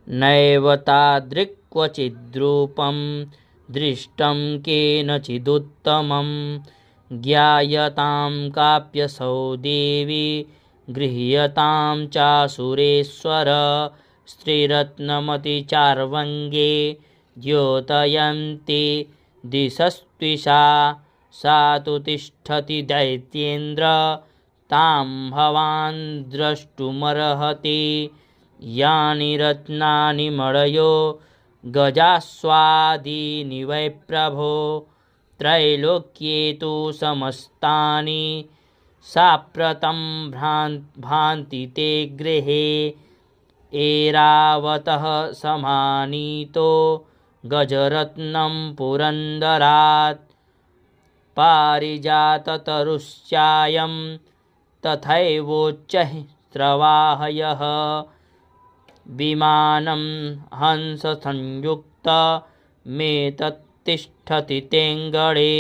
नैव तादृक् क्वचिद्रूपं दृष्टं केनचिदुत्तमं ज्ञायतां काप्यसौ देवी गृह्यतां चासुरेश्वर स्त्रीरत्नमतिचार्वङ्गे द्योतयन्ति दिशस्त्विषा सा तु तिष्ठति दैत्येन्द्र तां भवान् द्रष्टुमर्हति यानि रत्नानि मणयो गजास्वादीनि वै प्रभो त्रैलोक्ये तु समस्तानि साप्रतं भान्ति ते गृहे एरावतः समानीतो गजरत्नं पुरन्दरात् पारिजाततरुश्चायं तथैवोच्चैः स्रवाहयः विमानं हंससंयुक्तमेतत्तिष्ठति तेङ्गणे